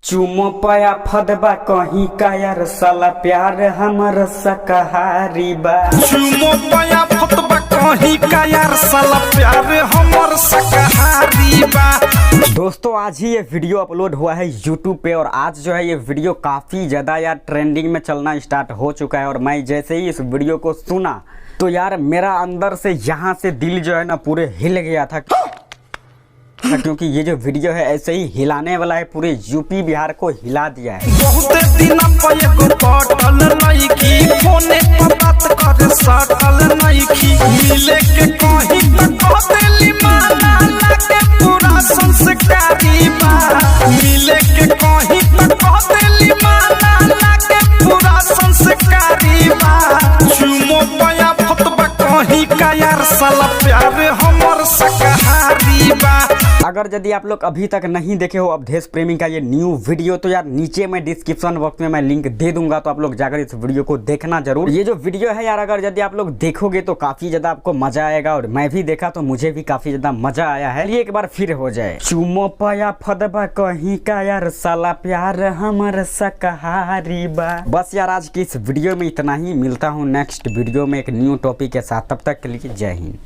चुमो पाया फदबा कहीं का यार साला प्यार हमर सकहारी बा। चुमो पाया फदबा कहीं का यार साला प्यार हमर सकहारी बा। दोस्तों आज ही ये वीडियो अपलोड हुआ है YouTube पे और आज जो है ये वीडियो काफ़ी ज़्यादा यार ट्रेंडिंग में चलना स्टार्ट हो चुका है। और मैं जैसे ही इस वीडियो को सुना तो यार मेरा अंदर से यहाँ से दिल जो है ना पूरे हिल गया था, क्योंकि ये जो वीडियो है ऐसे ही हिलाने वाला है, पूरे यूपी बिहार को हिला दिया है। बहुत दिन पे एगो पटल नइखी, फोने पर बात करे सटल नइखी, मिले के कहीं त कह देली माना लागे पूरा संस्कारी बा। मिले के कहीं त कह देली माना लागे पूरा संस्कारी बा। चुमो पाया फतबा कहीं का यार साला प्यार हमर सकहारी बा। अगर यदि आप लोग अभी तक नहीं देखे हो अवधेश प्रेमी का ये न्यू वीडियो तो यार नीचे मैं डिस्क्रिप्शन बॉक्स में मैं लिंक दे दूंगा, तो आप लोग जाकर इस वीडियो को देखना जरूर। ये जो वीडियो है यार अगर यदि आप लोग देखोगे तो काफी ज्यादा आपको मजा आएगा, और मैं भी देखा तो मुझे भी काफी ज्यादा मजा आया है। ये एक बार फिर हो जाए। चुमो पाया फदबा कहीं का यार साला प्यार हमर सकहारी बा। बस यार आज की इस वीडियो में इतना ही। मिलता हूँ नेक्स्ट वीडियो में एक न्यू टॉपिक के साथ, तब तक के लिए जय हिंद।